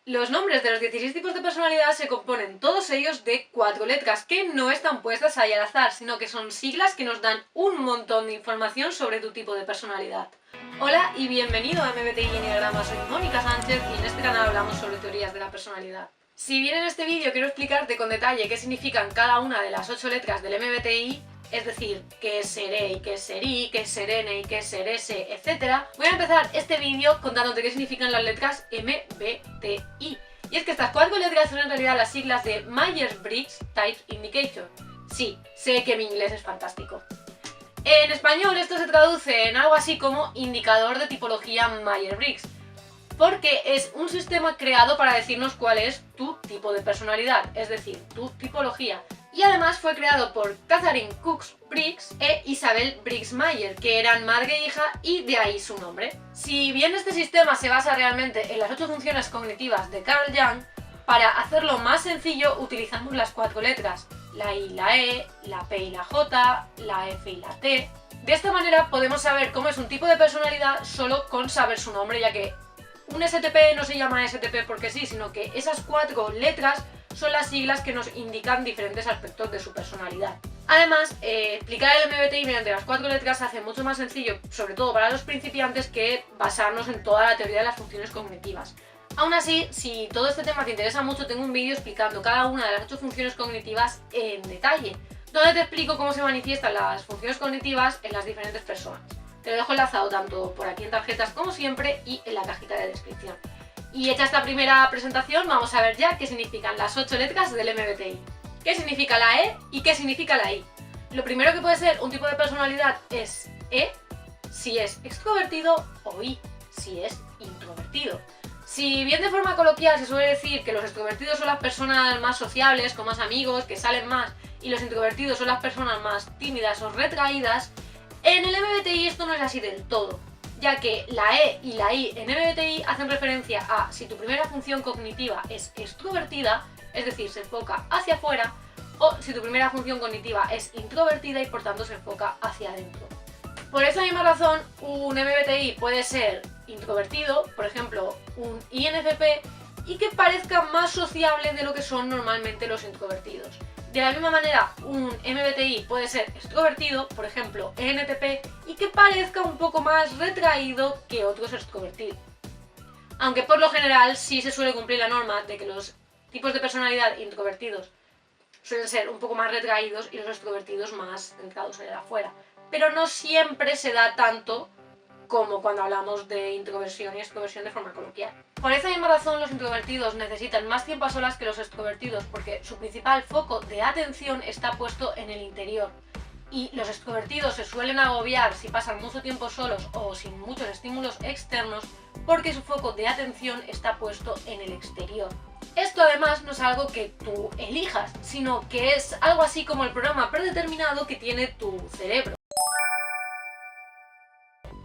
Los nombres de los 16 tipos de personalidad se componen todos ellos de 4 letras que no están puestas ahí al azar, sino que son siglas que nos dan un montón de información sobre tu tipo de personalidad. Hola y bienvenido a MBTI Enneagrama, soy Mónica Sánchez y en este canal hablamos sobre teorías de la personalidad. Si bien en este vídeo quiero explicarte con detalle qué significan cada una de las 8 letras del MBTI, es decir, qué es ser E y qué es ser I, qué es ser N y qué es ser S, etc., voy a empezar este vídeo contándote qué significan las letras MBTI. Y es que estas 4 letras son en realidad las siglas de Myers-Briggs Type Indicator. Sí, sé que mi inglés es fantástico. En español esto se traduce en algo así como indicador de tipología Myers-Briggs, porque es un sistema creado para decirnos cuál es tu tipo de personalidad, es decir, tu tipología. Y además fue creado por Catherine Cook Briggs e Isabel Briggs Myers, que eran madre e hija, y de ahí su nombre. Si bien este sistema se basa realmente en las 8 funciones cognitivas de Carl Jung, para hacerlo más sencillo utilizamos las 4 letras, la I y la E, la P y la J, la F y la T. De esta manera podemos saber cómo es un tipo de personalidad solo con saber su nombre, ya que un STP no se llama STP porque sí, sino que esas 4 letras son las siglas que nos indican diferentes aspectos de su personalidad. Además, explicar el MBTI mediante las 4 letras se hace mucho más sencillo, sobre todo para los principiantes, que basarnos en toda la teoría de las funciones cognitivas. Aún así, si todo este tema te interesa mucho, tengo un vídeo explicando cada una de las 8 funciones cognitivas en detalle, donde te explico cómo se manifiestan las funciones cognitivas en las diferentes personas. Te lo dejo enlazado tanto por aquí en tarjetas como siempre y en la cajita de descripción. Y hecha esta primera presentación, vamos a ver ya qué significan las 8 letras del MBTI. ¿Qué significa la E y qué significa la I? Lo primero que puede ser un tipo de personalidad es E, si es extrovertido, o I, si es introvertido. Si bien de forma coloquial se suele decir que los extrovertidos son las personas más sociables, con más amigos, que salen más, y los introvertidos son las personas más tímidas o retraídas, en el MBTI esto no es así del todo, ya que la E y la I en MBTI hacen referencia a si tu primera función cognitiva es extrovertida, es decir, se enfoca hacia afuera, o si tu primera función cognitiva es introvertida y por tanto se enfoca hacia adentro. Por esa misma razón, un MBTI puede ser introvertido, por ejemplo, un INFP, y que parezca más sociable de lo que son normalmente los introvertidos. De la misma manera, un MBTI puede ser extrovertido, por ejemplo, ENTP, y que parezca un poco más retraído que otros extrovertidos. Aunque por lo general sí se suele cumplir la norma de que los tipos de personalidad introvertidos suelen ser un poco más retraídos y los extrovertidos más centrados en el afuera. Pero no siempre se da tanto como cuando hablamos de introversión y extroversión de forma coloquial. Por esa misma razón, los introvertidos necesitan más tiempo a solas que los extrovertidos, porque su principal foco de atención está puesto en el interior. Y los extrovertidos se suelen agobiar si pasan mucho tiempo solos o sin muchos estímulos externos, porque su foco de atención está puesto en el exterior. Esto además no es algo que tú elijas, sino que es algo así como el programa predeterminado que tiene tu cerebro.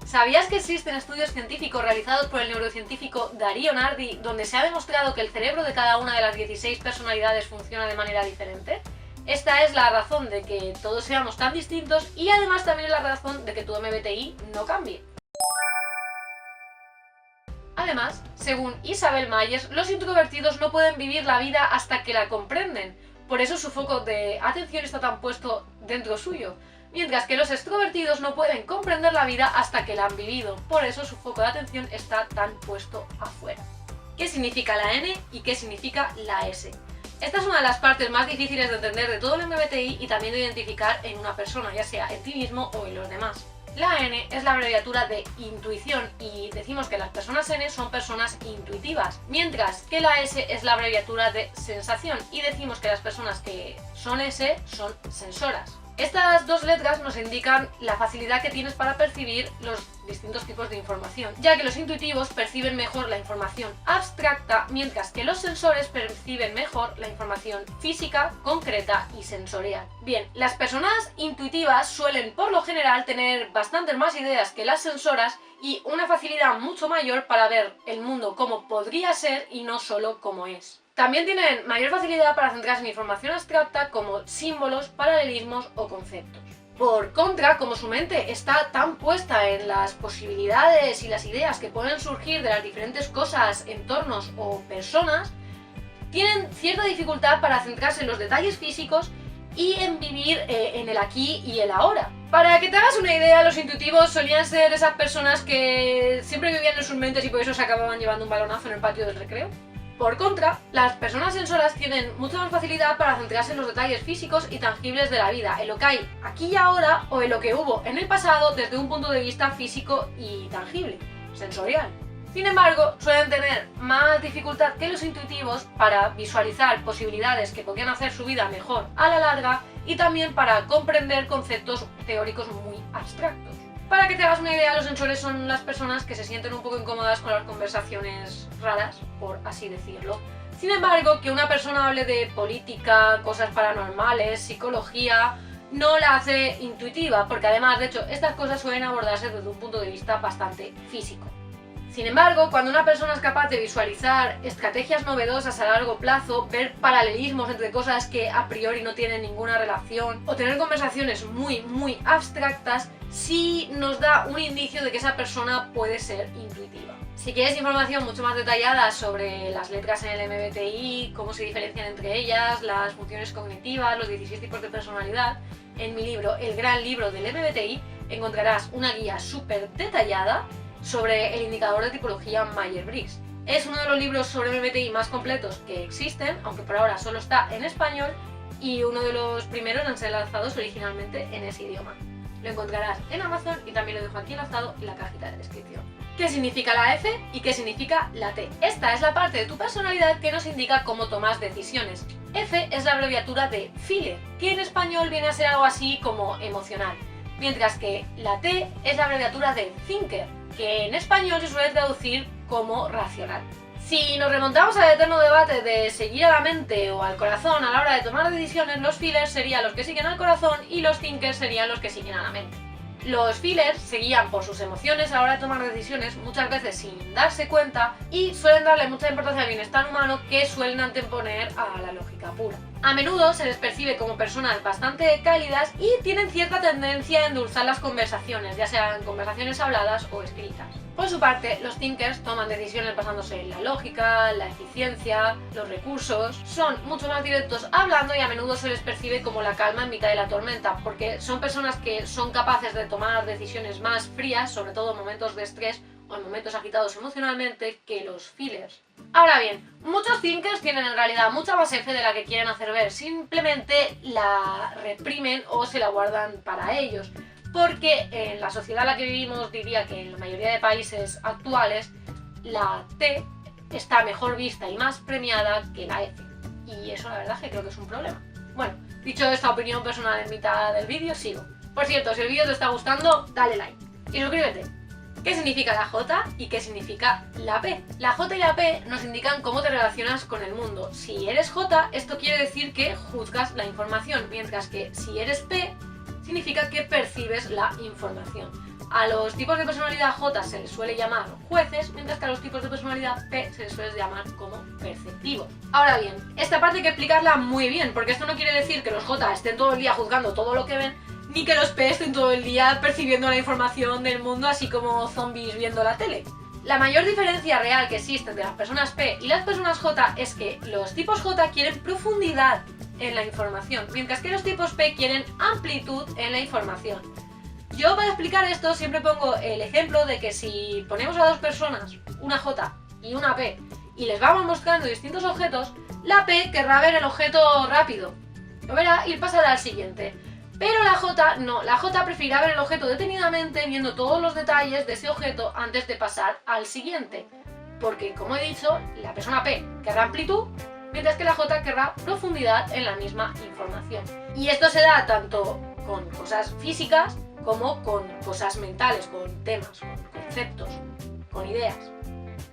¿Sabías que existen estudios científicos realizados por el neurocientífico Dario Nardi donde se ha demostrado que el cerebro de cada una de las 16 personalidades funciona de manera diferente? Esta es la razón de que todos seamos tan distintos y además también es la razón de que tu MBTI no cambie. Además, según Isabel Myers, los introvertidos no pueden vivir la vida hasta que la comprenden, por eso su foco de atención está tan puesto dentro suyo. Mientras que los extrovertidos no pueden comprender la vida hasta que la han vivido, por eso su foco de atención está tan puesto afuera. ¿Qué significa la N y qué significa la S? Esta es una de las partes más difíciles de entender de todo el MBTI y también de identificar en una persona, ya sea en ti mismo o en los demás. La N es la abreviatura de intuición y decimos que las personas N son personas intuitivas, mientras que la S es la abreviatura de sensación y decimos que las personas que son S son sensoras. Estas 2 letras nos indican la facilidad que tienes para percibir los distintos tipos de información, ya que los intuitivos perciben mejor la información abstracta, mientras que los sensores perciben mejor la información física, concreta y sensorial. Bien, las personas intuitivas suelen por lo general tener bastantes más ideas que las sensoras y una facilidad mucho mayor para ver el mundo como podría ser y no solo como es. También tienen mayor facilidad para centrarse en información abstracta como símbolos, paralelismos o conceptos. Por contra, como su mente está tan puesta en las posibilidades y las ideas que pueden surgir de las diferentes cosas, entornos o personas, tienen cierta dificultad para centrarse en los detalles físicos y en vivir en el aquí y el ahora. Para que te hagas una idea, los intuitivos solían ser esas personas que siempre vivían en sus mentes y por eso se acababan llevando un balonazo en el patio del recreo. Por contra, las personas sensoras tienen mucha más facilidad para centrarse en los detalles físicos y tangibles de la vida, en lo que hay aquí y ahora o en lo que hubo en el pasado desde un punto de vista físico y tangible, sensorial. Sin embargo, suelen tener más dificultad que los intuitivos para visualizar posibilidades que podrían hacer su vida mejor a la larga y también para comprender conceptos teóricos muy abstractos. Para que te hagas una idea, los sensores son las personas que se sienten un poco incómodas con las conversaciones raras, por así decirlo. Sin embargo, que una persona hable de política, cosas paranormales, psicología, no la hace intuitiva, porque además, de hecho, estas cosas suelen abordarse desde un punto de vista bastante físico. Sin embargo, cuando una persona es capaz de visualizar estrategias novedosas a largo plazo, ver paralelismos entre cosas que a priori no tienen ninguna relación, o tener conversaciones muy abstractas, sí nos da un indicio de que esa persona puede ser intuitiva. Si quieres información mucho más detallada sobre las letras en el MBTI, cómo se diferencian entre ellas, las funciones cognitivas, los 16 tipos de personalidad, en mi libro El Gran Libro del MBTI encontrarás una guía súper detallada sobre el indicador de tipología Myers-Briggs. Es uno de los libros sobre MBTI más completos que existen, aunque por ahora solo está en español, y uno de los primeros en ser lanzados originalmente en ese idioma. Lo encontrarás en Amazon y también lo dejo aquí enlazado en la cajita de descripción. ¿Qué significa la F y qué significa la T? Esta es la parte de tu personalidad que nos indica cómo tomas decisiones. F es la abreviatura de Feeler, que en español viene a ser algo así como emocional, mientras que la T es la abreviatura de Thinker, que en español se suele traducir como racional. Si nos remontamos al eterno debate de seguir a la mente o al corazón a la hora de tomar decisiones, los feelers serían los que siguen al corazón y los thinkers serían los que siguen a la mente. Los feelers se guían por sus emociones a la hora de tomar decisiones, muchas veces sin darse cuenta, y suelen darle mucha importancia al bienestar humano que suelen anteponer a la lógica pura. A menudo se les percibe como personas bastante cálidas y tienen cierta tendencia a endulzar las conversaciones, ya sean conversaciones habladas o escritas. Por su parte, los thinkers toman decisiones basándose en la lógica, la eficiencia, los recursos, son mucho más directos hablando y a menudo se les percibe como la calma en mitad de la tormenta, porque son personas que son capaces de tomar decisiones más frías, sobre todo en momentos de estrés o en momentos agitados emocionalmente, que los feelers. Ahora bien, muchos thinkers tienen en realidad mucha más F de la que quieren hacer ver, simplemente la reprimen o se la guardan para ellos. Porque en la sociedad en la que vivimos, diría que en la mayoría de países actuales, la T está mejor vista y más premiada que la F. Y eso la verdad es que creo que es un problema. Bueno, dicho esta opinión personal en mitad del vídeo, sigo. Por cierto, si el vídeo te está gustando, dale like y suscríbete. ¿Qué significa la J y qué significa la P? La J y la P nos indican cómo te relacionas con el mundo. Si eres J, esto quiere decir que juzgas la información, mientras que si eres P, significa que percibes la información. A los tipos de personalidad J se les suele llamar jueces, mientras que a los tipos de personalidad P se les suele llamar como perceptivos. Ahora bien, esta parte hay que explicarla muy bien, porque esto no quiere decir que los J estén todo el día juzgando todo lo que ven, ni que los P estén todo el día percibiendo la información del mundo así como zombies viendo la tele. La mayor diferencia real que existe entre las personas P y las personas J es que los tipos J quieren profundidad en la información, mientras que los tipos P quieren amplitud en la información. Yo para explicar esto siempre pongo el ejemplo de que si ponemos a dos personas, una J y una P, y les vamos mostrando distintos objetos, la P querrá ver el objeto rápido, lo verá y pasará al siguiente. Pero la J no, la J preferirá ver el objeto detenidamente, viendo todos los detalles de ese objeto antes de pasar al siguiente. Porque, como he dicho, la persona P querrá amplitud, mientras que la J querrá profundidad en la misma información. Y esto se da tanto con cosas físicas como con cosas mentales, con temas, con conceptos, con ideas.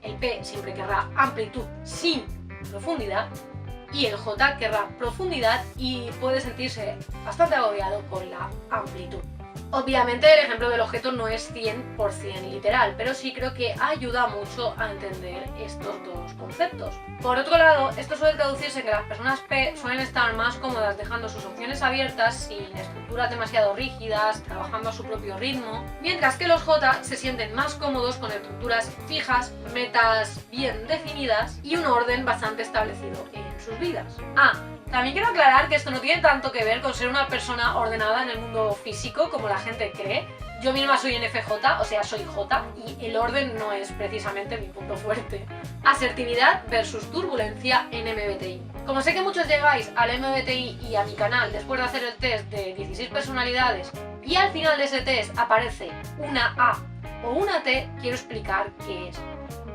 El P siempre querrá amplitud sin profundidad y el J querrá profundidad y puede sentirse bastante agobiado con la amplitud. Obviamente el ejemplo del objeto no es 100% literal, pero sí creo que ayuda mucho a entender estos dos conceptos. Por otro lado, esto suele traducirse en que las personas P suelen estar más cómodas dejando sus opciones abiertas, sin estructuras demasiado rígidas, trabajando a su propio ritmo, mientras que los J se sienten más cómodos con estructuras fijas, metas bien definidas y un orden bastante establecido en sus vidas. También quiero aclarar que esto no tiene tanto que ver con ser una persona ordenada en el mundo físico como la gente cree. Yo misma soy NFJ, o sea, soy J, y el orden no es precisamente mi punto fuerte. Asertividad versus turbulencia en MBTI. Como sé que muchos llegáis al MBTI y a mi canal después de hacer el test de 16 personalidades y al final de ese test aparece una A o una T, quiero explicar qué es.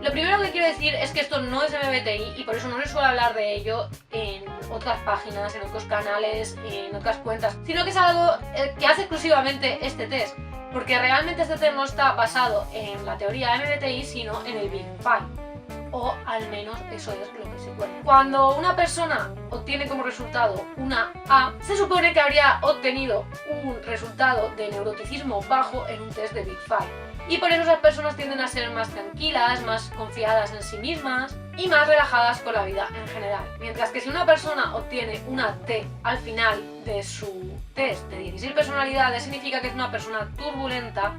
Lo primero que quiero decir es que esto no es MBTI y por eso no se suele hablar de ello en otras páginas, en otros canales, en otras cuentas, sino que es algo que hace exclusivamente este test, porque realmente este test no está basado en la teoría MBTI, sino en el Big Five, o al menos eso es lo que se cuenta. Cuando una persona obtiene como resultado una A, se supone que habría obtenido un resultado de neuroticismo bajo en un test de Big Five. Y por eso esas personas tienden a ser más tranquilas, más confiadas en sí mismas y más relajadas con la vida en general. Mientras que si una persona obtiene una T al final de su test de 16 personalidades, significa que es una persona turbulenta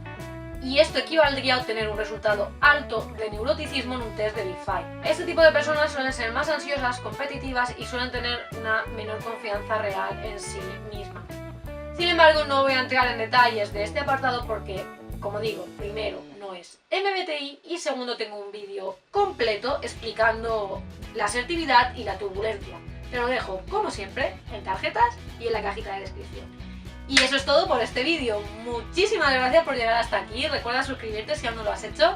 y esto equivaldría a obtener un resultado alto de neuroticismo en un test de Big Five. Este tipo de personas suelen ser más ansiosas, competitivas y suelen tener una menor confianza real en sí mismas. Sin embargo, no voy a entrar en detalles de este apartado porque, como digo, primero no es MBTI y segundo tengo un vídeo completo explicando la asertividad y la turbulencia. Te lo dejo, como siempre, en tarjetas y en la cajita de descripción. Y eso es todo por este vídeo. Muchísimas gracias por llegar hasta aquí. Recuerda suscribirte si aún no lo has hecho.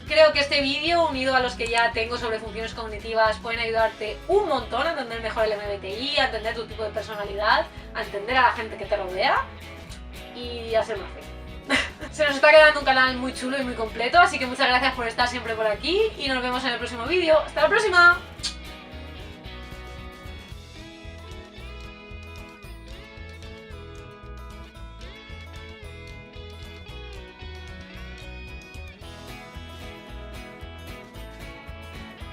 Creo que este vídeo, unido a los que ya tengo sobre funciones cognitivas, pueden ayudarte un montón a entender mejor el MBTI, a entender tu tipo de personalidad, a entender a la gente que te rodea y a ser más feliz. Se nos está quedando un canal muy chulo y muy completo, así que muchas gracias por estar siempre por aquí y nos vemos en el próximo vídeo. ¡Hasta la próxima!